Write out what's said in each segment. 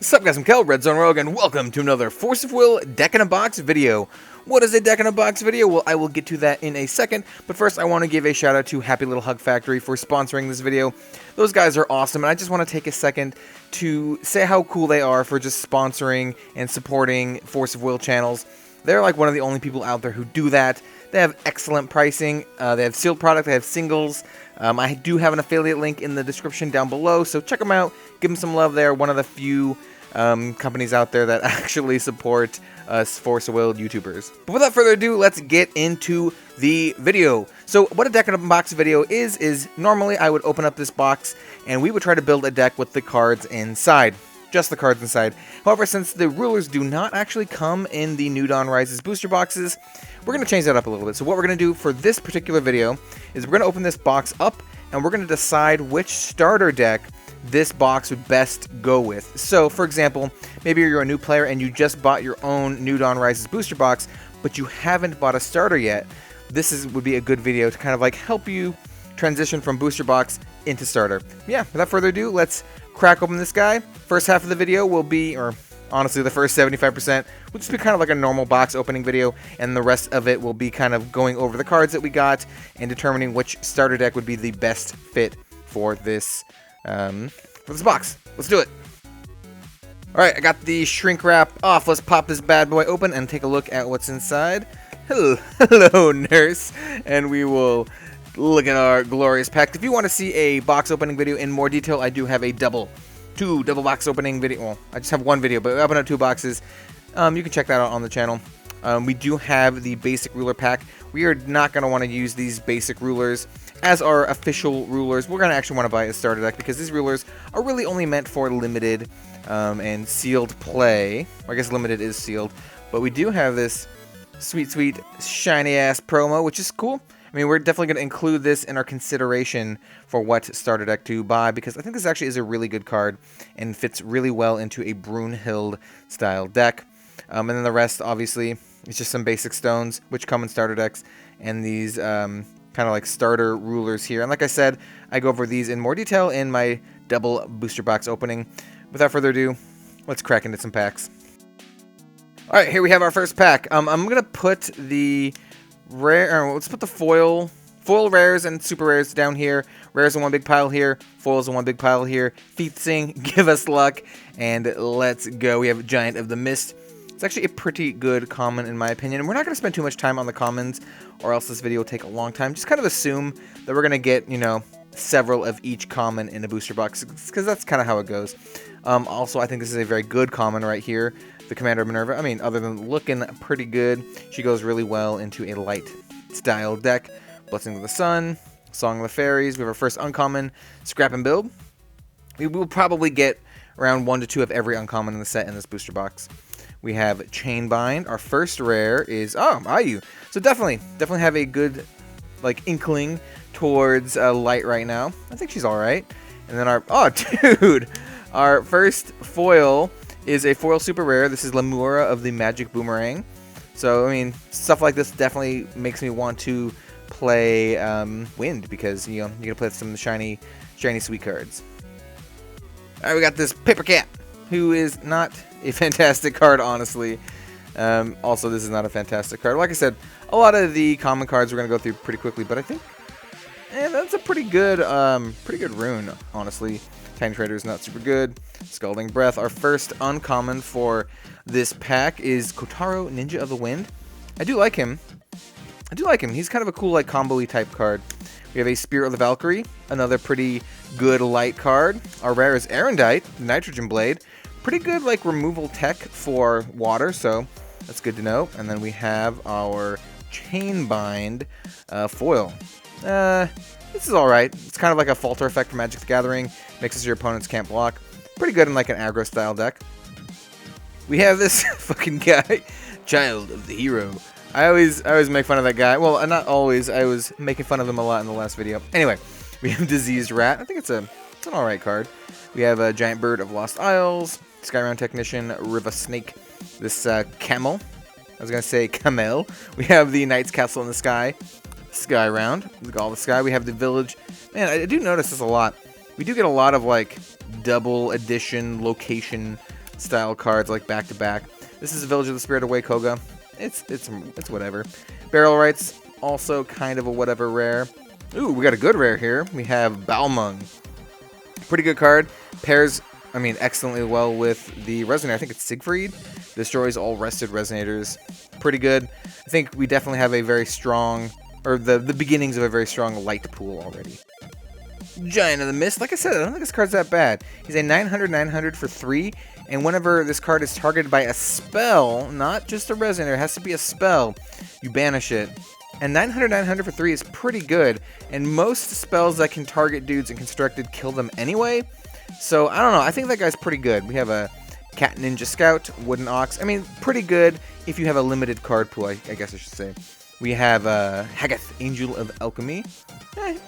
Sup guys, I'm Kel, Red Zone Rogue, and welcome to another Force of Will Deck in a Box video. What is a Deck in a Box video? Well, I will get to that in a second, but first I want to give a shout out to Happy Little Hug Factory for sponsoring this video. Those guys are awesome, and I just want to take a second to say how cool they are for just sponsoring and supporting Force of Will channels. They're like one of the only people out there who do that. They have excellent pricing, they have sealed product, they have singles. I do have an affiliate link in the description down below, so check them out, give them some love there. One of the few companies out there that actually support us Force of Will YouTubers. But without further ado, let's get into the video. So what a Deck in a Box video is normally I would open up this box and we would try to build a deck with the cards inside. Just the cards inside. However, since the rulers do not actually come in the New Dawn Rises booster boxes, we're going to change that up a little bit. So what we're going to do for this particular video is we're going to open this box up and we're going to decide which starter deck this box would best go with. So, for example, maybe you're a new player and you just bought your own New Dawn Rises booster box, but you haven't bought a starter yet. This would be a good video to kind of like help you transition from booster box into starter. Yeah, without further ado, let's crack open this guy. First half of the video will be, or honestly the first 75% will just be kind of like a normal box opening video, and the rest of it will be kind of going over the cards that we got and determining which starter deck would be the best fit for this box. Let's do it. Alright, I got the shrink wrap off. Let's pop this bad boy open and take a look at what's inside. Hello, nurse. And we will look at our glorious pack. If you want to see a box opening video in more detail, I do have a two double box opening video. Well, I just have one video, but I open up two boxes. You can check that out on the channel. We do have the basic ruler pack. We are not going to want to use these basic rulers as our official rulers. We're going to actually want to buy a starter deck because these rulers are really only meant for limited and sealed play. I guess limited is sealed, but we do have this sweet shiny ass promo, which is cool. I mean, we're definitely going to include this in our consideration for what starter deck to buy, because I think this actually is a really good card and fits really well into a Brunhild style deck. And then the rest, obviously, is just some basic stones, which come in starter decks, and these kind of like starter rulers here. And like I said, I go over these in more detail in my double booster box opening. Without further ado, let's crack into some packs. Alright, here we have our first pack. I'm going to put the let's put the foil rares and super rares down here. Rares in one big pile here, foils in one big pile here. Featsing, give us luck, and let's go. We have Giant of the Mist. It's actually a pretty good common in my opinion, and we're not going to spend too much time on the commons or else this video will take a long time. Just kind of assume that we're going to get, you know, several of each common in a booster box, because that's kind of how it goes. Also, I think this is a very good common right here. The Commander of Minerva. I mean, other than looking pretty good, she goes really well into a light style deck. Blessing of the Sun, Song of the Fairies. We have our first uncommon, Scrap and Build. We will probably get around 1 to 2 of every uncommon in the set in this booster box. We have Chainbind. Our first rare is Ayu. So definitely have a good like inkling towards light right now. I think she's all right. And then our first foil is a foil super rare. This is Lemura of the Magic Boomerang. So, I mean, stuff like this definitely makes me want to play Wind, because, you know, you're going to play some shiny sweet cards. Alright, we got this Paper Cat, who is not a fantastic card, honestly. Also, this is not a fantastic card. Like I said, a lot of the common cards we're going to go through pretty quickly, but I think that's a pretty good rune, honestly. Tiny Trader is not super good. Scalding Breath. Our first uncommon for this pack is Kotaro, Ninja of the Wind. I do like him. He's kind of a cool like combo-y type card. We have a Spirit of the Valkyrie, another pretty good light card. Our rare is Erendite, Nitrogen Blade. Pretty good like removal tech for water, so that's good to know. And then we have our Chainbind foil. This is alright. It's kind of like a falter effect for Magic the Gathering. Makes it so your opponents can't block. Pretty good in like an aggro style deck. We have this fucking guy, Child of the Hero. I always make fun of that guy. Well, not always. I was making fun of him a lot in the last video. Anyway, we have Diseased Rat. I think it's an alright card. We have a Giant Bird of Lost Isles, Skyround Technician, Riva Snake, this Camel. I was going to say Camel. We have the Knight's Castle in the Sky. Sky round, all the sky. We have the village. Man, I do notice this a lot. We do get a lot of like double edition location style cards like back to back. This is a Village of the Spirit Away Koga. It's whatever. Barrel Rights, also kind of a whatever rare. Ooh, we got a good rare here. We have Balmung. Pretty good card. Pairs, I mean, excellently well with the Resonator. I think it's Siegfried. Destroys all rested Resonators. Pretty good. I think we definitely have a very strong, or the beginnings of a very strong light pool already. Giant of the Mist. Like I said, I don't think this card's that bad. He's a 900 for 3, and whenever this card is targeted by a spell, not just a Resonator, it has to be a spell, you banish it. And 900 for 3 is pretty good, and most spells that can target dudes in Constructed kill them anyway. So, I don't know, I think that guy's pretty good. We have a Cat Ninja Scout, Wooden Ox. I mean, pretty good if you have a limited card pool, I guess I should say. We have Hagath, Angel of Alchemy.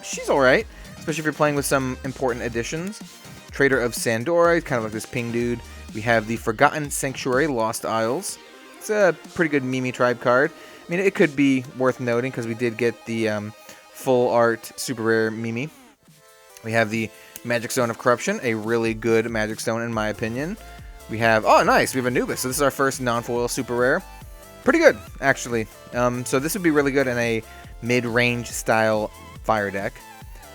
She's alright, especially if you're playing with some important additions. Trader of Sandora, kind of like this ping dude. We have the Forgotten Sanctuary, Lost Isles. It's a pretty good Mimi Tribe card. I mean, it could be worth noting because we did get the full art super rare Mimi. We have the Magic Stone of Corruption, a really good Magic Stone in my opinion. We have, oh nice, we have Anubis, so this is our first non-foil super rare. Pretty good, actually. So this would be really good in a mid-range style fire deck.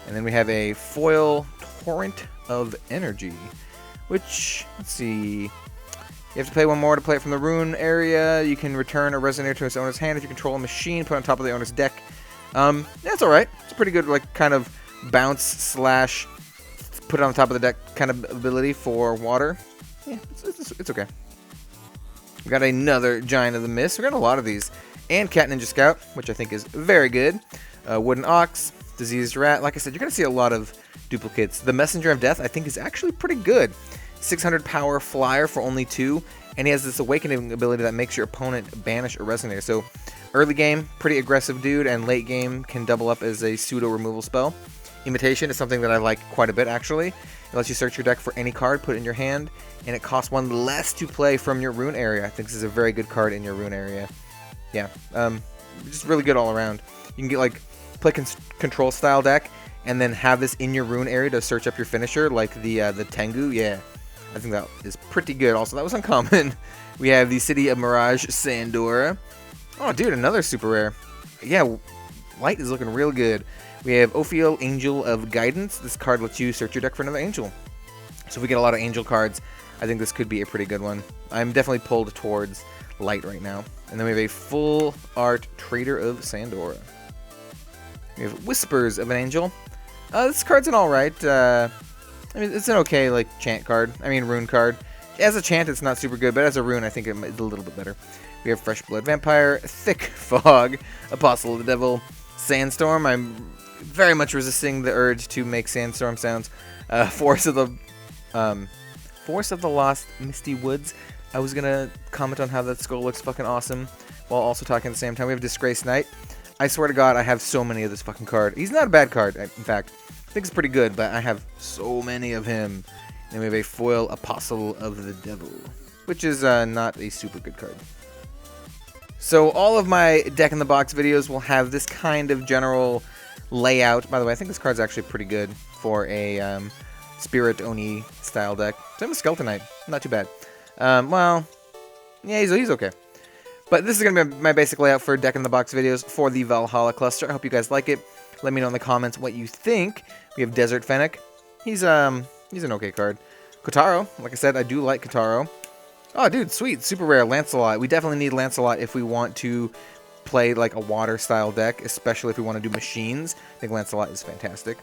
And then we have a foil Torrent of Energy, which, let's see, you have to play one more to play it from the rune area. You can return a Resonator to its owner's hand if you control a machine, put it on top of the owner's deck. That's alright. It's a pretty good, like, kind of bounce slash put it on top of the deck kind of ability for water. Yeah, it's okay. We got another Giant of the Mist. We got a lot of these. And Cat Ninja Scout, which I think is very good. Wooden Ox, Diseased Rat. Like I said, you're going to see a lot of duplicates. The Messenger of Death, I think, is actually pretty good. 600 power flyer for only 2. And he has this awakening ability that makes your opponent banish a Resonator. So early game, pretty aggressive dude. And late game can double up as a pseudo removal spell. Imitation is something that I like quite a bit, actually. It lets you search your deck for any card, put it in your hand, and it costs 1 less to play from your rune area. I think this is a very good card in your rune area. Yeah, just really good all around. You can get, like, play control style deck, and then have this in your rune area to search up your finisher, like the Tengu. Yeah, I think that is pretty good. Also, that was uncommon. We have the City of Mirage Sandora. Oh, dude, another super rare. Yeah, light is looking real good. We have Ophiel, Angel of Guidance. This card lets you search your deck for another angel. So if we get a lot of angel cards, I think this could be a pretty good one. I'm definitely pulled towards light right now. And then we have a full art Trader of Sandora. We have Whispers of an Angel. This card's an alright. I mean, it's an okay, like, chant card. I mean, rune card. As a chant, it's not super good, but as a rune, I think it's a little bit better. We have Fresh Blood Vampire, Thick Fog, Apostle of the Devil, Sandstorm. I'm very much resisting the urge to make Sandstorm sounds. Force of the Lost Misty Woods. I was gonna comment on how that skull looks fucking awesome, while also talking at the same time. We have Disgraced Knight. I swear to God, I have so many of this fucking card. He's not a bad card, in fact. I think it's pretty good, but I have so many of him. And we have a foil Apostle of the Devil, which is not a super good card. So all of my deck in the box videos will have this kind of general layout. By the way, I think this card's actually pretty good for a Spirit Oni style deck. Same with Skeleton Knight, not too bad. Well, yeah, he's okay. But this is going to be my basic layout for deck in the box videos for the Valhalla cluster. I hope you guys like it. Let me know in the comments what you think. We have Desert Fennec. He's an okay card. Kotaro, like I said, I do like Kotaro. Oh, dude, sweet, super rare, Lancelot. We definitely need Lancelot if we want to play like a water style deck, especially if we want to do machines. I think Lancelot is fantastic.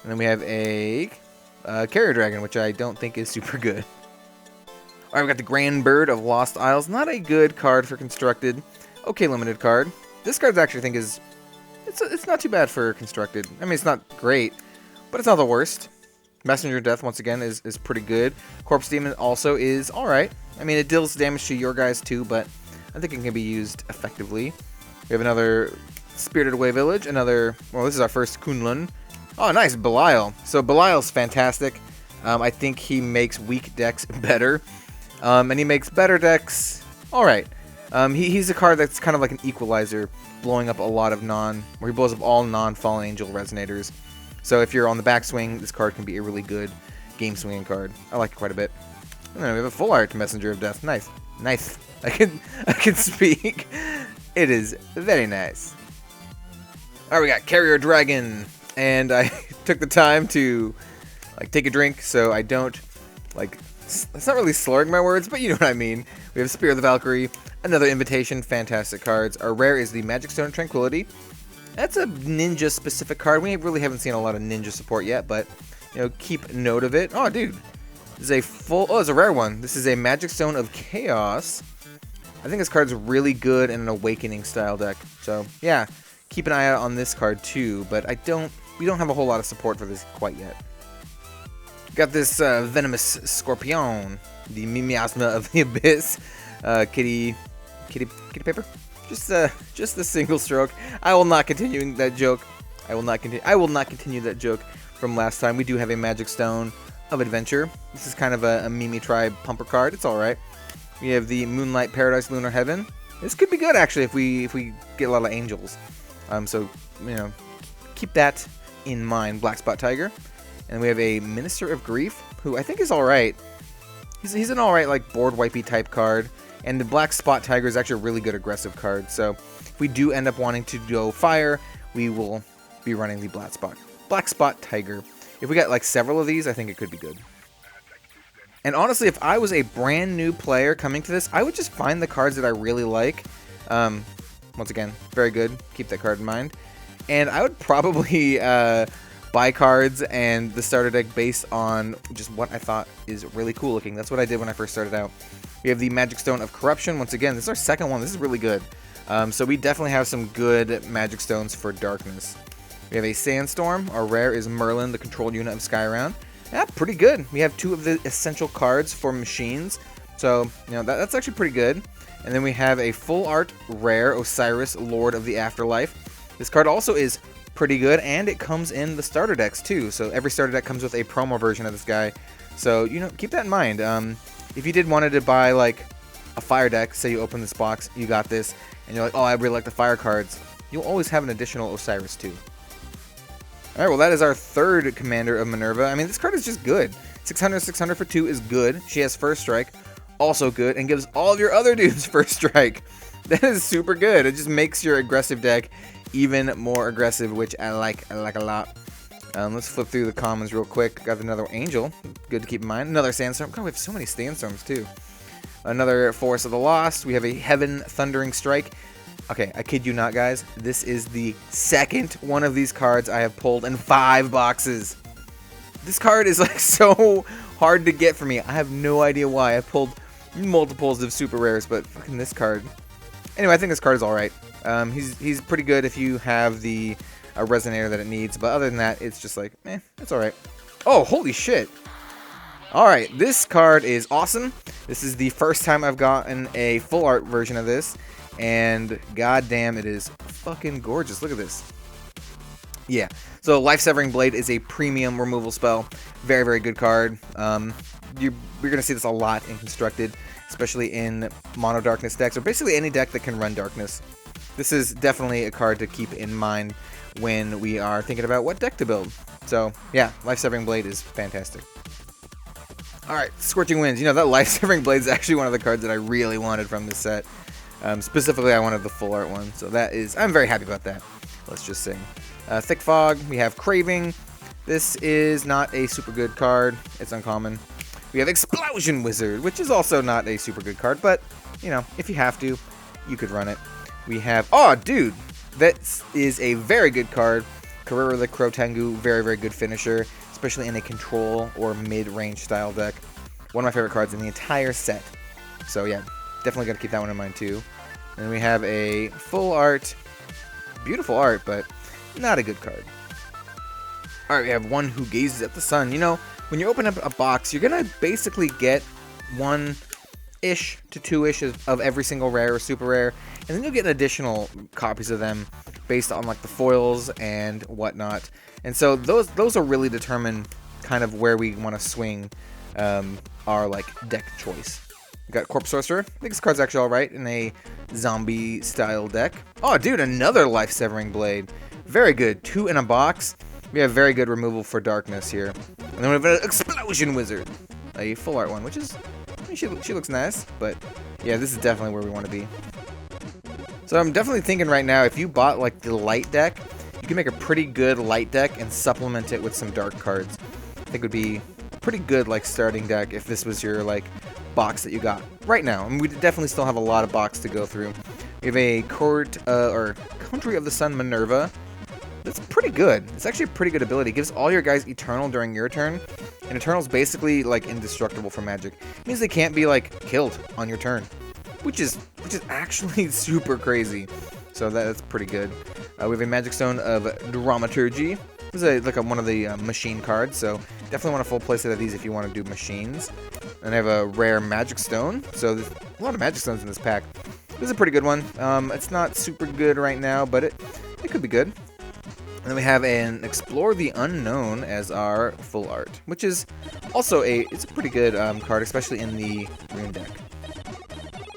And then we have a Carrier Dragon, which I don't think is super good. Alright, we got the Grand Bird of Lost Isles. Not a good card for Constructed. Okay, limited card. This card's actually, I think, is... It's not too bad for Constructed. I mean, it's not great, but it's not the worst. Messenger of Death, once again, is pretty good. Corpse Demon also is alright. I mean, it deals damage to your guys, too, but I think it can be used effectively. We have another Spirited Away Village. Another... Well, this is our first Kunlun. Oh, nice, Belial. So, Belial's fantastic. I think he makes weak decks better. And he makes better decks alright. He's a card that's kind of like an equalizer, blowing up a lot of where he blows up all non-Fallen Angel Resonators. So if you're on the backswing, this card can be a really good game swinging card. I like it quite a bit. And then we have a full art Messenger of Death. Nice. Nice. I can speak. It is very nice. Alright, we got Carrier Dragon. And I took the time to like take a drink so I don't like, it's not really slurring my words, but you know what I mean. We have Spear of the Valkyrie, another invitation, fantastic cards. Our rare is the Magic Stone of Tranquility. That's a ninja specific card. We really haven't seen a lot of ninja support yet, but you know, keep note of it. Oh dude, this is a full, oh, it's a rare one. This is a Magic Stone of Chaos. I think this card's really good in an Awakening style deck. So yeah, keep an eye out on this card too, but we don't have a whole lot of support for this quite yet. Got this Venomous Scorpion, the Miasma of the Abyss, kitty paper. Just a single stroke. I will not continue that joke. I will not continue that joke from last time. We do have a Magic Stone of Adventure. This is kind of a Mimi Tribe pumper card. It's all right. We have the Moonlight Paradise Lunar Heaven. This could be good actually if we get a lot of angels. So you know, keep that in mind. Black Spot Tiger. And we have a Minister of Grief, who I think is alright. He's an alright, like, board wipey type card. And the Black Spot Tiger is actually a really good aggressive card. So, if we do end up wanting to go fire, we will be running the Black Spot Tiger. If we got, like, several of these, I think it could be good. And honestly, if I was a brand new player coming to this, I would just find the cards that I really like. Once again, very good. Keep that card in mind. And I would probably buy cards and the starter deck based on just what I thought is really cool looking. That's what I did when I first started out. We have the Magic Stone of Corruption. Once again, this is our second one. This is really good. So we definitely have some good Magic Stones for Darkness. We have a Sandstorm. Our rare is Merlin, the control unit of Skyround. Yeah, pretty good. We have two of the essential cards for machines. So, you know, that's actually pretty good. And then we have a full art rare, Osiris, Lord of the Afterlife. This card also is pretty good, and it comes in the starter decks too. So every starter deck comes with a promo version of this guy. So, you know, keep that in mind. If you did wanted to buy like a fire deck, say you open this box, you got this, and you're like, oh, I really like the fire cards, you'll always have an additional Osiris too. Alright, well that is our third commander of Minerva. I mean, this card is just good. 600 for 2 is good. She has first strike, also good, and gives all of your other dudes first strike. That is super good. It just makes your aggressive deck even more aggressive, which I like a lot. Let's flip through the commons real quick. Got another Angel, good to keep in mind. Another Sandstorm. God, we have so many Sandstorms too. Another Force of the Lost. We have a Heaven Thundering Strike. Okay, I kid you not, guys. This is the second one of these cards I have pulled in 5 boxes. This card is like so hard to get for me. I have no idea why. I pulled multiples of super rares, but fucking this card. Anyway, I think this card is alright. He's pretty good if you have the resonator that it needs, but other than that, it's just like, it's alright. Oh, holy shit. Alright, this card is awesome. This is the first time I've gotten a full art version of this, and goddamn, it is fucking gorgeous. Look at this. Yeah, so Life Severing Blade is a premium removal spell. Very, very good card. You're going to see this a lot in Constructed, especially in Mono Darkness decks, or basically any deck that can run Darkness. This is definitely a card to keep in mind when we are thinking about what deck to build. So, yeah, Life Severing Blade is fantastic. Alright, Scorching Winds. You know, that Life Severing Blade is actually one of the cards that I really wanted from this set. Specifically, I wanted the full art one, so that is, I'm very happy about that. Let's just say. Thick Fog, we have Craving. This is not a super good card. It's uncommon. We have Explosion Wizard, which is also not a super good card, but, you know, if you have to, you could run it. We have, oh, dude, that is a very good card. Carrera the Crow Tengu, very, very good finisher, especially in a control or mid-range style deck. One of my favorite cards in the entire set. So, yeah, definitely got to keep that one in mind, too. And we have a full art, beautiful art, but not a good card. Alright, we have One Who Gazes at the Sun. You know, when you open up a box, you're going to basically get 1-ish to 2-ish of every single rare or super rare, and then you'll get additional copies of them based on like the foils and whatnot. And so those will really determine kind of where we want to swing our like deck choice. We got Corpse Sorcerer. I think this card's actually alright in a zombie style deck. Oh dude, another Life Severing Blade. Very good. 2 in a box. We have very good removal for Darkness here. And then we have an Explosion Wizard. A full art one, which is she looks nice, but yeah, this is definitely where we want to be. So I'm definitely thinking right now, if you bought like the light deck, you can make a pretty good light deck and supplement it with some dark cards. I think it would be a pretty good like starting deck if this was your like box that you got right now. And we definitely still have a lot of box to go through. We have a or Country of the Sun Minerva. That's pretty good. It's actually a pretty good ability. It gives all your guys Eternal during your turn. And Eternal's basically like indestructible for magic. It means they can't be like killed on your turn. Which is actually super crazy. So that's pretty good. We have a Magic Stone of Dramaturgy. This is one of the machine cards, so definitely want a full playset of these if you want to do machines. And I have a rare Magic Stone, so there's a lot of Magic Stones in this pack. This is a pretty good one. It's not super good right now, but it could be good. And then we have an Explore the Unknown as our full art, which is also it's a pretty good card, especially in the Rune deck.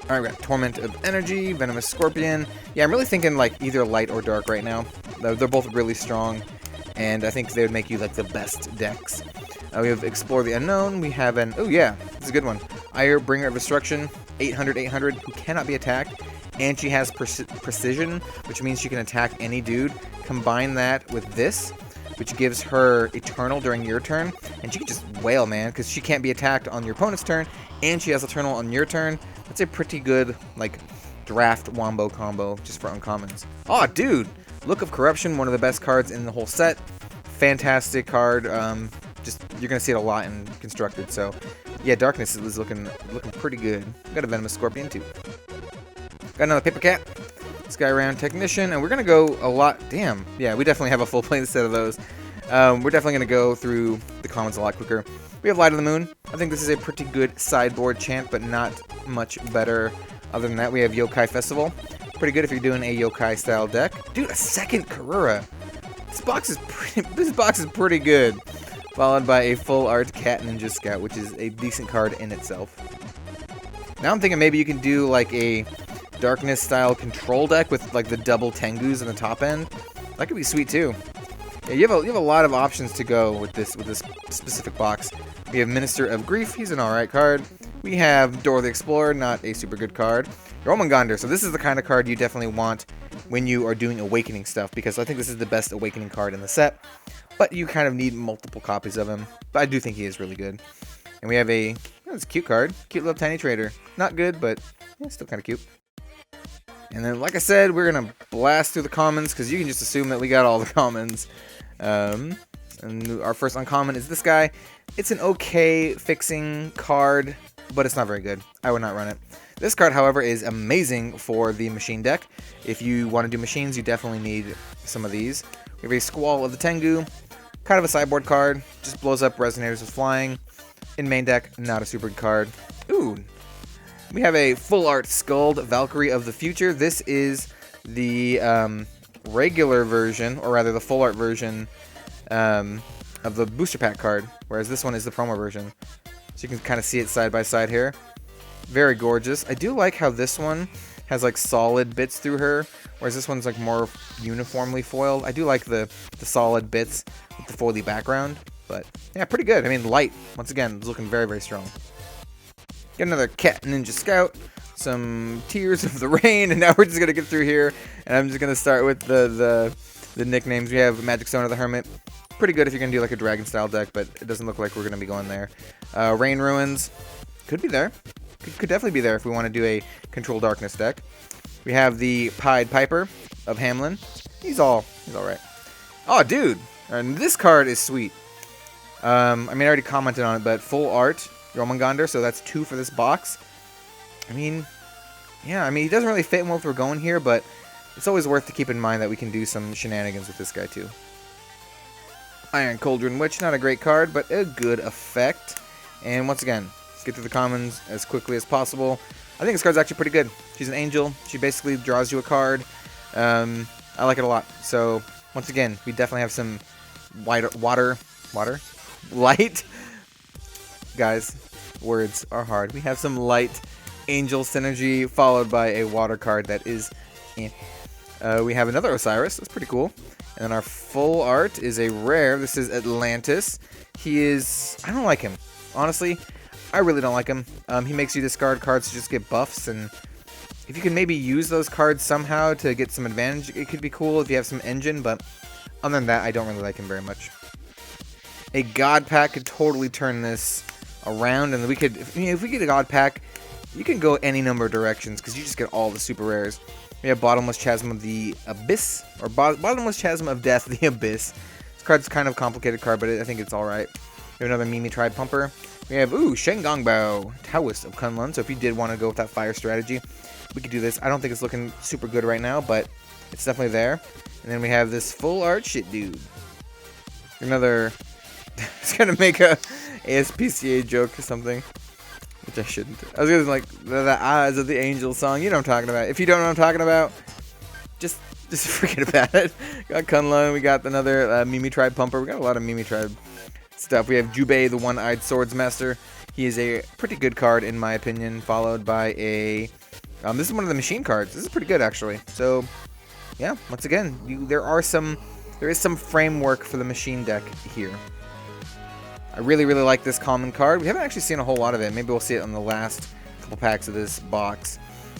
Alright, we got Torment of Energy, Venomous Scorpion. Yeah, I'm really thinking like either light or dark right now. They're both really strong, and I think they would make you like the best decks. We have Explore the Unknown. We have an, oh yeah, this is a good one. Ire, Bringer of Destruction, 800, who cannot be attacked. And she has Precision, which means she can attack any dude. Combine that with this, which gives her Eternal during your turn. And she can just wail, man, because she can't be attacked on your opponent's turn. And she has Eternal on your turn. That's a pretty good, like, draft wombo combo just for uncommons. Oh, dude! Look of Corruption, one of the best cards in the whole set. Fantastic card. Just you're gonna see it a lot in Constructed. So, yeah, Darkness is looking pretty good. Got a Venomous Scorpion too. Got another Paper Cat. Skyround Technician, and we're gonna go a lot. Damn, yeah, we definitely have a full play set of those. We're definitely gonna go through the commons a lot quicker. We have Light of the Moon. I think this is a pretty good sideboard chant, but not much better. Other than that, we have Yokai Festival. Pretty good if you're doing a Yokai style deck. Dude, a second Karura. This box is pretty good. Followed by a full art Cat Ninja Scout, which is a decent card in itself. Now I'm thinking maybe you can do like a Darkness style control deck with like the double Tengus in the top end. That could be sweet too. Yeah, you have a lot of options to go with this specific box. We have Minister of Grief. He's an alright card. We have Dora the Explorer, not a super good card. Jormungandr. So this is the kind of card you definitely want when you are doing Awakening stuff, because I think this is the best Awakening card in the set. But you kind of need multiple copies of him. But I do think he is really good. And we have it's a cute card. Cute little tiny trader. Not good, but yeah, still kind of cute. And then, like I said, we're going to blast through the commons, because you can just assume that we got all the commons. And our first uncommon is this guy. It's an okay fixing card, but it's not very good. I would not run it. This card, however, is amazing for the machine deck. If you want to do machines, you definitely need some of these. We have a Squall of the Tengu. Kind of a sideboard card. Just blows up Resonators with Flying. In main deck, not a super good card. Ooh. We have a full art Scold, Valkyrie of the Future. This is the regular version, or rather the full art version of the booster pack card, whereas this one is the promo version. So you can kind of see it side by side here. Very gorgeous. I do like how this one has like solid bits through her, whereas this one's like more uniformly foiled. I do like the solid bits with the foily background, but yeah, pretty good. I mean, light, once again, is looking very, very strong. Get another Cat Ninja Scout, some Tears of the Rain, and now we're just going to get through here, and I'm just going to start with the nicknames. We have Magic Stone of the Hermit. Pretty good if you're going to do like a dragon style deck, but it doesn't look like we're going to be going there. Rain Ruins, could be there. Could definitely be there if we want to do a Control Darkness deck. We have the Pied Piper of Hamlin. He's alright. Oh, dude, and this card is sweet. I mean, I already commented on it, but full art Jormungandr, so that's 2 for this box. I mean, yeah, I mean, he doesn't really fit in what we're going here, but it's always worth to keep in mind that we can do some shenanigans with this guy too. Iron Cauldron Witch, not a great card, but a good effect. And once again, let's get through the commons as quickly as possible. I think this card's actually pretty good. She's an angel. She basically draws you a card. I like it a lot. So, once again, we definitely have some light. Guys, words are hard. We have some light angel synergy followed by a water card that is we have another Osiris. That's pretty cool. And then our full art is a rare. This is Atlantis. He is... I don't like him. Honestly, I really don't like him. He makes you discard cards to just get buffs, and if you can maybe use those cards somehow to get some advantage, it could be cool if you have some engine, but other than that, I don't really like him very much. A God Pack could totally turn this around, and we could, if we get a God Pack, you can go any number of directions, because you just get all the super rares. We have Bottomless Chasm of the Abyss, or Bottomless Chasm of Death, the Abyss. This card's kind of a complicated card, but I think it's alright. We have another Mimi Tribe Pumper. We have, Shengongbao, Taoist of Kunlun, so if you did want to go with that fire strategy, we could do this. I don't think it's looking super good right now, but it's definitely there. And then we have this full art shit dude. Another, it's gonna make a ASPCA joke or something, which I shouldn't. I was gonna like, the eyes of the angel song, you know what I'm talking about. If you don't know what I'm talking about, just forget about it. Got Kunlun, we got another Mimi Tribe Pumper, we got a lot of Mimi Tribe stuff. We have Jubei, the One-Eyed Swordsmaster. He is a pretty good card in my opinion, followed by a this is one of the machine cards. This is pretty good actually. So yeah, once again, there is some framework for the machine deck here. I really like this common card. We haven't actually seen a whole lot of it. Maybe we'll see it on the last couple packs of this box.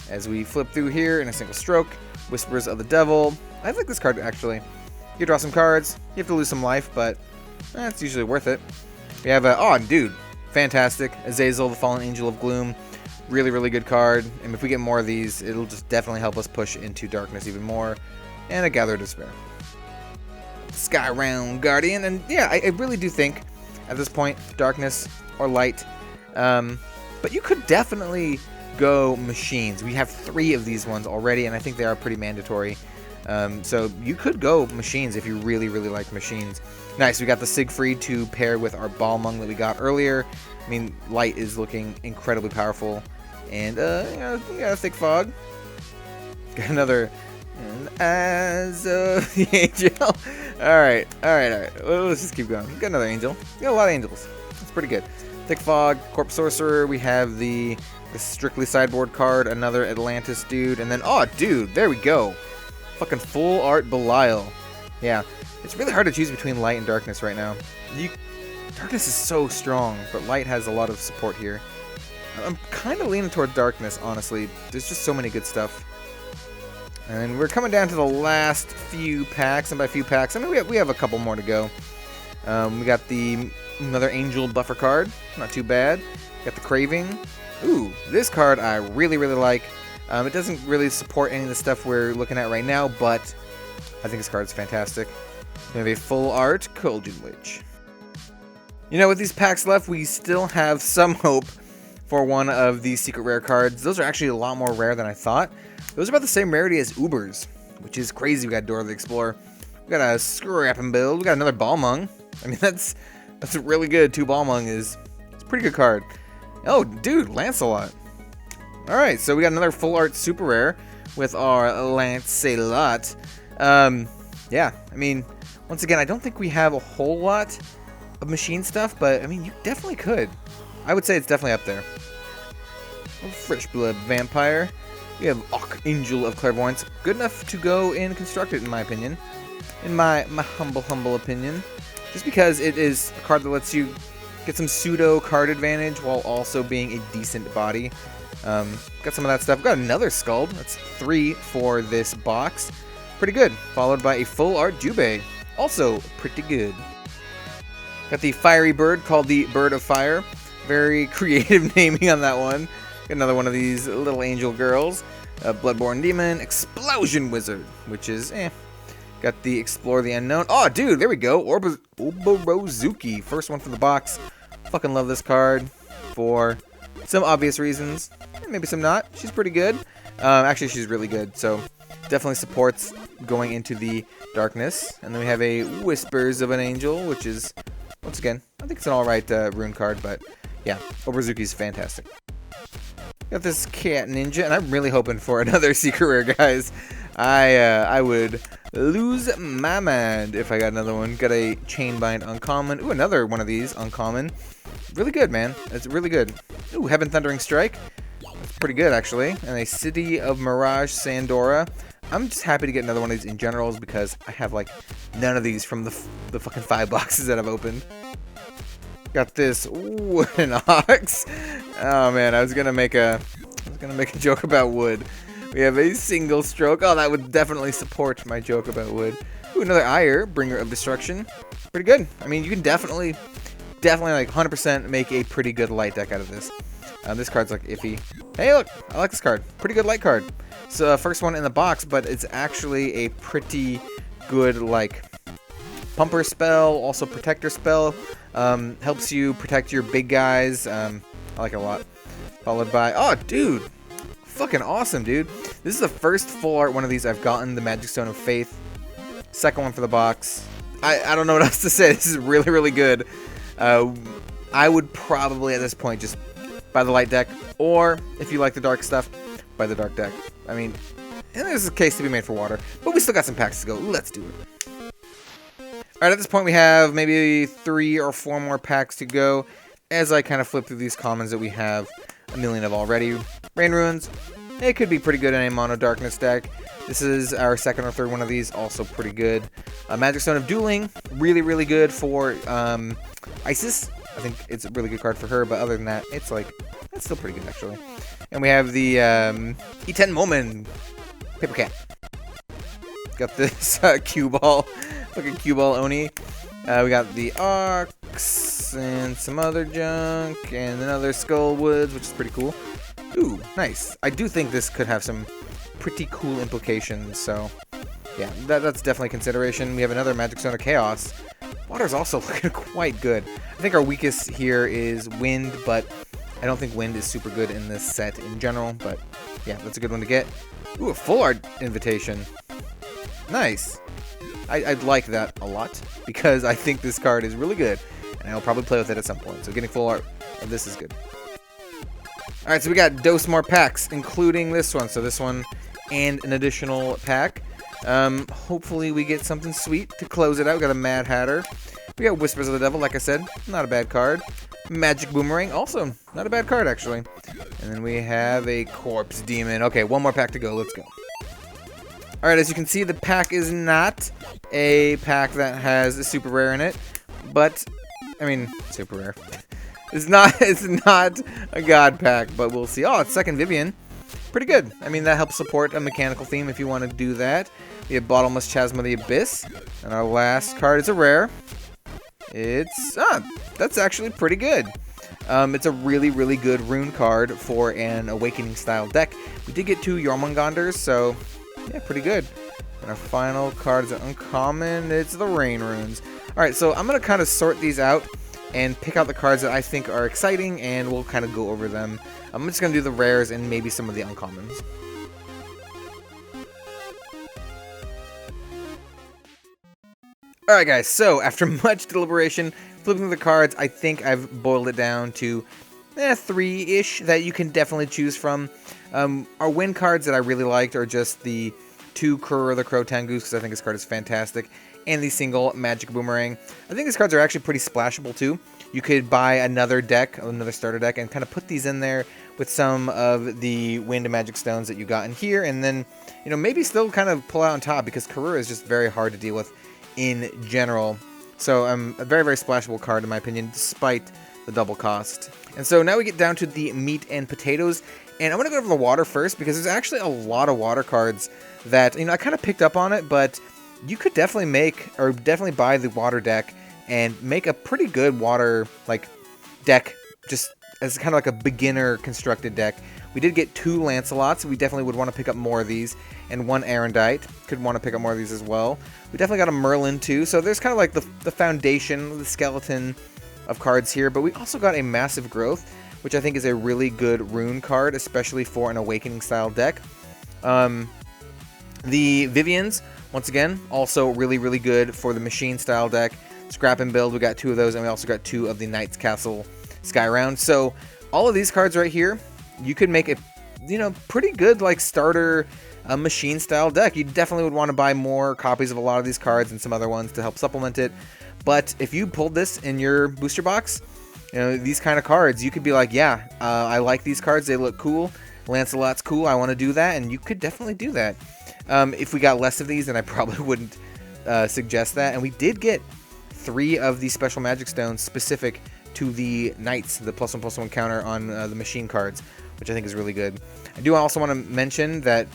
As we flip through here in a single stroke, Whispers of the Devil. I like this card actually. You draw some cards, you have to lose some life, but it's usually worth it. We have dude, fantastic. Azazel, the Fallen Angel of Gloom. Really good card. And if we get more of these, it'll just definitely help us push into darkness even more. And a Gather of Despair. Skyround Guardian. And yeah, I really do think at this point, darkness or light. But you could definitely go machines. We have 3 of these ones already, and I think they are pretty mandatory. So you could go machines if you really like machines. Nice, we got the Siegfried to pair with our Balmung that we got earlier. I mean, light is looking incredibly powerful. And, you got a Thick Fog. Got another As of the Angel. Alright. Let's just keep going. Got another angel. Got a lot of angels. That's pretty good. Thick Fog, Corpse Sorcerer. We have the strictly sideboard card. Another Atlantis dude. And then, dude, there we go. Fucking full art Belial. Yeah. It's really hard to choose between light and darkness right now. Darkness is so strong, but light has a lot of support here. I'm kind of leaning toward darkness, honestly. There's just so many good stuff. And we're coming down to the last few packs, and by few packs, I mean we have a couple more to go. We got another Angel Buffer card, not too bad. Got the Craving. Ooh, this card I really like. It doesn't really support any of the stuff we're looking at right now, but I think this card is fantastic. We have a full art Colgin Witch. You know, with these packs left, we still have some hope for one of these secret rare cards. Those are actually a lot more rare than I thought. Those are about the same rarity as Ubers, which is crazy. We got Door of the Explorer. We got a Scrapping Build. We got another Balmung. I mean, that's really good. 2 Balmung it's a pretty good card. Oh, dude, Lancelot. All right, so we got another full art super rare with our Lancelot. Yeah, I mean, once again, I don't think we have a whole lot of machine stuff, but I mean, you definitely could. I would say it's definitely up there. Fresh Blood Vampire. We have Archangel of Clairvoyance. Good enough to go in Constructed, in my opinion. In my humble opinion. Just because it is a card that lets you get some pseudo card advantage while also being a decent body. Got some of that stuff. Got another Scold. That's 3 for this box. Pretty good. Followed by a full art Jubei. Also pretty good. Got the Fiery Bird called the Bird of Fire. Very creative naming on that one. Got another one of these little angel girls. Bloodborne Demon. Explosion Wizard, which is Got the Explore the Unknown. Oh, dude, there we go. Oborozuki. First one for the box. Fucking love this card for some obvious reasons. Maybe some not. She's pretty good. Actually, she's really good. So definitely supports going into the darkness. And then we have a Whispers of an Angel, which is, once again, I think it's an alright rune card. But yeah, Oborozuki's fantastic. Got this Cat Ninja, and I'm really hoping for another secret rare, guys. I would lose my mind if I got another one. Got a Chainbind Uncommon. Ooh, another one of these Uncommon. Really good, man. It's really good. Ooh, Heaven Thundering Strike. That's pretty good, actually. And a City of Mirage Sandora. I'm just happy to get another one of these in generals because I have, like, none of these from the fucking 5 boxes that I've opened. Got this wooden ox. Oh man, I was gonna make a joke about wood. We have a single stroke. Oh, that would definitely support my joke about wood. Ooh, another Ire, Bringer of Destruction. Pretty good. I mean, you can definitely like 100% make a pretty good light deck out of this. This card's like iffy. Hey, look, I like this card. Pretty good light card. So first one in the box, but it's actually a pretty good like pumper spell, also protector spell. Helps you protect your big guys. I like it a lot. Followed by, oh, dude. Fucking awesome, dude. This is the first full art one of these I've gotten, the Magic Stone of Faith. Second one for the box. I don't know what else to say. This is really, really good. I would probably at this point just buy the light deck, or if you like the dark stuff, buy the dark deck. I mean, there's a case to be made for water, but we still got some packs to go. Let's do it. Alright, at this point we have maybe 3 or 4 more packs to go as I kind of flip through these commons that we have a million of already. Rain Runes, it could be pretty good in a Mono Darkness deck. This is our second or third one of these, also pretty good. Magic Stone of Dueling, really, really good for Isis. I think it's a really good card for her, but other than that, it's still pretty good actually. And we have the E10 Moment, Paper Cat. Got this cue ball. Fucking cue ball Oni. We got the Ox and some other junk and another Skull Woods, which is pretty cool. Ooh, nice. I do think this could have some pretty cool implications, so yeah, that's definitely consideration. We have another Magic Stone of Chaos. Water's also looking quite good. I think our weakest here is Wind, but I don't think Wind is super good in this set in general, but yeah, that's a good one to get. Ooh, a full art invitation. Nice. I'd like that a lot, because I think this card is really good, and I'll probably play with it at some point, so getting full art of this is good. Alright, so we got dose more packs, including this one, so this one and an additional pack. Hopefully we get something sweet to close it out. We got a Mad Hatter. We got Whispers of the Devil, like I said, not a bad card. Magic Boomerang, also not a bad card, actually. And then we have a Corpse Demon. Okay, one more pack to go, let's go. Alright, as you can see, the pack is not a pack that has a super rare in it, but, I mean, super rare. It's not a god pack, but we'll see. Oh, it's second Vivian. Pretty good. I mean, that helps support a mechanical theme if you want to do that. We have Bottomless Chasm of the Abyss, and our last card is a rare. That's actually pretty good. It's a really, really good rune card for an Awakening style deck. We did get 2 Jormungandrs, so yeah, pretty good. And our final card is an uncommon. It's the Rain Runes. Alright, so I'm going to kind of sort these out and pick out the cards that I think are exciting, and we'll kind of go over them. I'm just going to do the rares and maybe some of the uncommons. Alright guys, so after much deliberation, flipping through the cards, I think I've boiled it down to 3-ish that you can definitely choose from. Our win cards that I really liked are just the 2 Krur the Crow Tangoose, because I think this card is fantastic, and the single Magic Boomerang. I think these cards are actually pretty splashable too. You could buy another deck, another starter deck, and kind of put these in there with some of the Wind and Magic Stones that you got in here, and then, you know, maybe still kind of pull out on top, because Karura is just very hard to deal with in general. So, a very, very splashable card in my opinion, despite the double cost. And so now we get down to the meat and potatoes, and I'm going to go over the water first, because there's actually a lot of water cards that, you know, I kind of picked up on it, but you could definitely make, or definitely buy the water deck and make a pretty good water, like, deck, just as kind of like a beginner constructed deck. We did get 2 Lancelots, we definitely would want to pick up more of these, and 1 Arendite, could want to pick up more of these as well. We definitely got a Merlin too, so there's kind of like the foundation, the skeleton of cards here, but we also got a Massive Growth, which I think is a really good rune card, especially for an Awakening style deck. The Vivians, once again, also really, really good for the machine style deck. Scrap and Build, we got 2 of those, and we also got 2 of the Knight's Castle Sky Round. So all of these cards right here, you could make a, you know, pretty good like starter machine style deck. You definitely would want to buy more copies of a lot of these cards and some other ones to help supplement it. But if you pulled this in your booster box, you know, these kind of cards, you could be like, yeah, I like these cards, they look cool. Lancelot's cool, I want to do that, and you could definitely do that. If we got less of these, then I probably wouldn't suggest that. And we did get 3 of these special magic stones specific to the Knights, the +1/+1 counter on the machine cards, which I think is really good. I do also want to mention that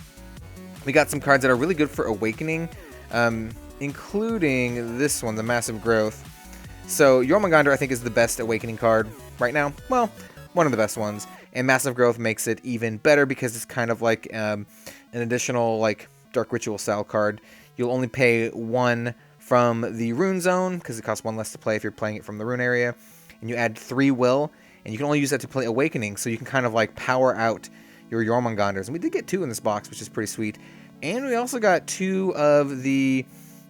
we got some cards that are really good for Awakening, including this one, the Massive Growth. So Jormungandr, I think, is the best Awakening card right now. Well, one of the best ones. And Massive Growth makes it even better because it's kind of like an additional like Dark Ritual style card. You'll only pay 1 from the Rune Zone because it costs 1 less to play if you're playing it from the Rune area. And you add 3 Will, and you can only use that to play Awakening. So you can kind of like power out your Jormungandrs. And we did get 2 in this box, which is pretty sweet. And we also got 2 of the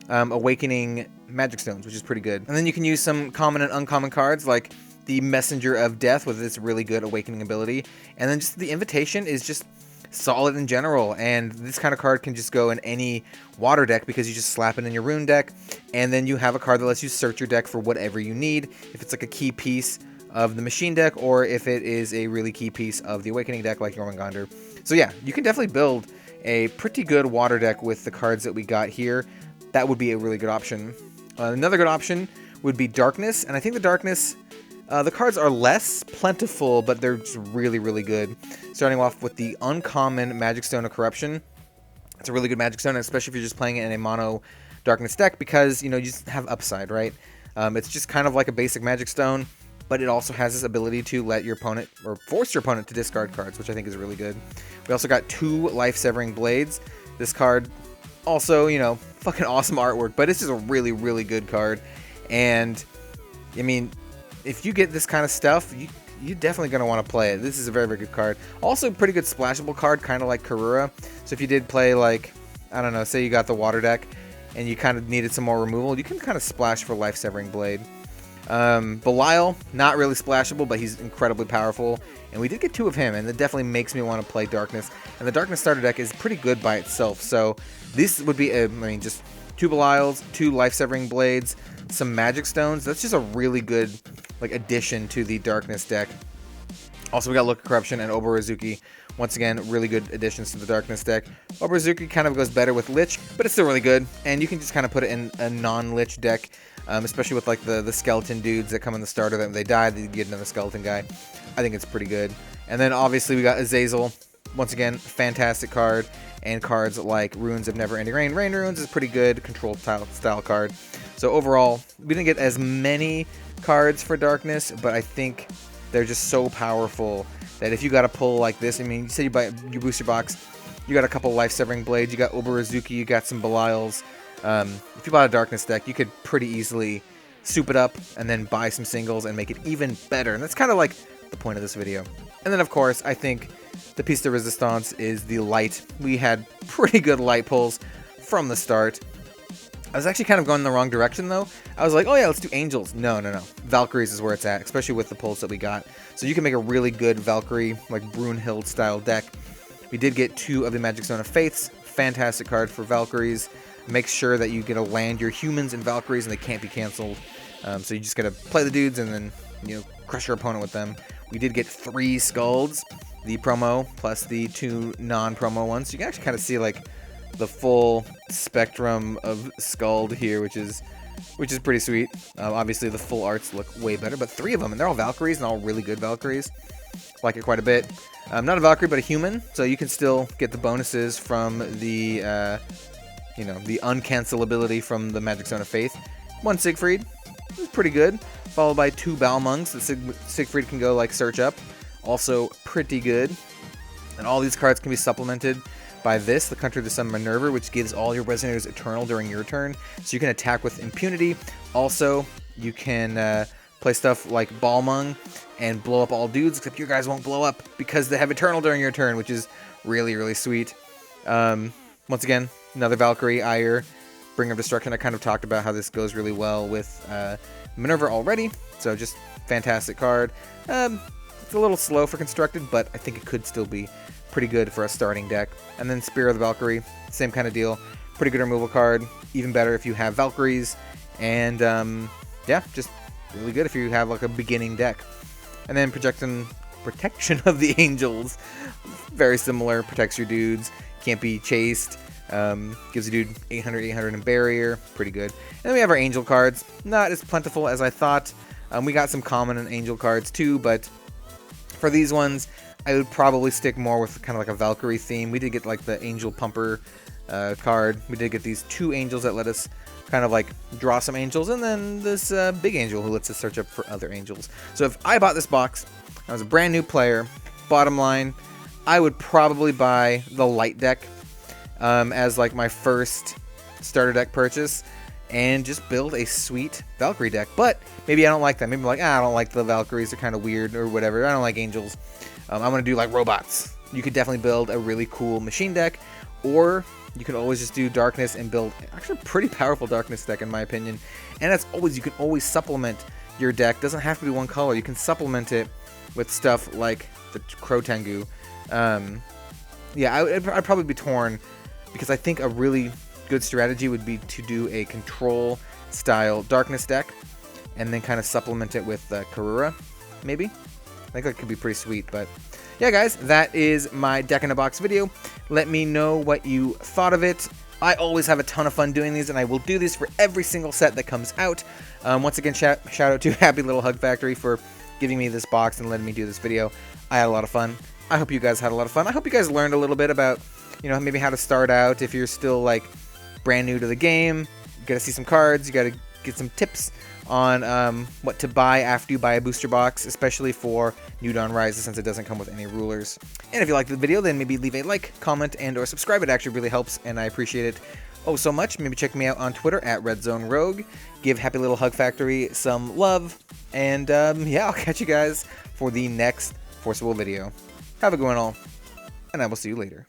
Awakening Magic Stones, which is pretty good. And then you can use some common and uncommon cards like the Messenger of Death with its really good Awakening ability. And then just the Invitation is just solid in general. And this kind of card can just go in any water deck because you just slap it in your Rune deck. And then you have a card that lets you search your deck for whatever you need. If it's like a key piece of the machine deck or if it is a really key piece of the Awakening deck like Jormungandr. So yeah, you can definitely build a pretty good water deck with the cards that we got here. That would be a really good option. Another good option would be Darkness, and I think the Darkness, the cards are less plentiful, but they're just really, really good. Starting off with the uncommon Magic Stone of Corruption. It's a really good Magic Stone, especially if you're just playing it in a mono Darkness deck, because, you know, you just have upside, right? It's just kind of like a basic Magic Stone, but it also has this ability to let your opponent, or force your opponent to discard cards, which I think is really good. We also got 2 Life-Severing Blades. This card also, you know, fucking awesome artwork, but it's just a really, really good card. And, I mean, if you get this kind of stuff, you're definitely going to want to play it. This is a very, very good card. Also, pretty good splashable card, kind of like Karura. So if you did play, like, I don't know, say you got the water deck, and you kind of needed some more removal, you can kind of splash for Life-Severing Blade. Belial, not really splashable, but he's incredibly powerful, and we did get 2 of him, and that definitely makes me want to play Darkness. And the Darkness starter deck is pretty good by itself, so this would be, I mean, just 2 Belials, 2 Life-Severing Blades, some Magic Stones. That's just a really good, like, addition to the Darkness deck. Also, we got Look of Corruption and Oborozuki. Once again, really good additions to the Darkness deck. Oborozuki kind of goes better with Lich, but it's still really good, and you can just kind of put it in a non-Lich deck, especially with like the skeleton dudes that come in the starter. That when they die, they get another skeleton guy. I think it's pretty good. And then obviously we got Azazel. Once again, fantastic card. And cards like Runes of Never-Ending Rain. Rain Runes is pretty good, control style card. So overall, we didn't get as many cards for Darkness, but I think they're just so powerful that if you got to pull like this, I mean, you said you buy your booster box, you got a couple Life-Severing Blades, you got Oborozuki, you got some Belials. If you bought a Darkness deck, you could pretty easily soup it up and then buy some singles and make it even better. And that's kind of like the point of this video. And then, of course, I think the piece de resistance is the light. We had pretty good light pulls from the start. I was actually kind of going in the wrong direction, though. I was like, oh yeah, let's do Angels. No. Valkyries is where it's at, especially with the pulls that we got. So you can make a really good Valkyrie, like Brunhild style deck. We did get 2 of the Magic Stone of Faiths. Fantastic card for Valkyries. Make sure that you get to land your humans and Valkyries and they can't be canceled. So you just gotta play the dudes and then, you know, crush your opponent with them. We did get 3 Scolds, the promo plus the 2 non-promo ones. So you can actually kind of see like the full spectrum of Scold here, which is pretty sweet. Obviously the full arts look way better, but 3 of them, and they're all Valkyries and all really good Valkyries. Like it quite a bit. Not a Valkyrie, but a human, so you can still get the bonuses from the, you know, the uncancelability from the Magic Stone of Faith. 1 Siegfried, is pretty good, followed by 2 Balmungs that Siegfried can go like search up. Also pretty good. And all these cards can be supplemented by this, the Country of the Sun Minerva, which gives all your Resonators Eternal during your turn, so you can attack with impunity. Also, you can play stuff like Balmung and blow up all dudes, except your guys won't blow up because they have Eternal during your turn, which is really, really sweet. Once again, another Valkyrie, Ire, Bringer of Destruction. I kind of talked about how this goes really well with Minerva already, so just fantastic card. It's a little slow for constructed, but I think it could still be pretty good for a starting deck. And then Spear of the Valkyrie, same kind of deal. Pretty good removal card, even better if you have Valkyries, and yeah, just really good if you have like a beginning deck. And then Protection of the Angels, very similar, protects your dudes, can't be chased, gives a dude 800 in barrier, pretty good. And then we have our Angel cards, not as plentiful as I thought. We got some common and angel cards too, but for these ones, I would probably stick more with kind of like a Valkyrie theme. We did get like the Angel Pumper card. We did get these 2 angels that let us kind of like draw some angels, and then this big angel who lets us search up for other angels. So if I bought this box, I was a brand new player, bottom line, I would probably buy the light deck as like my first starter deck purchase, and just build a sweet Valkyrie deck. But maybe I don't like that. Maybe I'm like, I don't like the Valkyries, they're kind of weird or whatever. I don't like angels. I'm going to do like robots. You could definitely build a really cool machine deck, or you can always just do darkness and build actually a pretty powerful darkness deck in my opinion. And that's always, you can always supplement your deck. Doesn't have to be one color. You can supplement it with stuff like the Crow Tengu. Yeah, I'd probably be torn, because I think a really good strategy would be to do a control style darkness deck and then kind of supplement it with Karura, maybe. I think that could be pretty sweet. But yeah, guys, that is my deck in a box video. Let me know what you thought of it. I always have a ton of fun doing these, and I will do this for every single set that comes out. Once again, shout out to Happy Little Hug Factory for giving me this box and letting me do this video. I had a lot of fun. I hope you guys had a lot of fun. I hope you guys learned a little bit about, you know, maybe how to start out if you're still like brand new to the game. You gotta see some cards, you gotta get some tips on what to buy after you buy a booster box, especially for New Dawn Rises, since it doesn't come with any rulers. And if you liked the video, then maybe leave a like, comment, and or subscribe. It actually really helps, and I appreciate it oh so much. Maybe check me out on Twitter at RedZoneRogue. Give Happy Little Hug Factory some love, and yeah, I'll catch you guys for the next Force of Will video. Have a good one all, and I will see you later.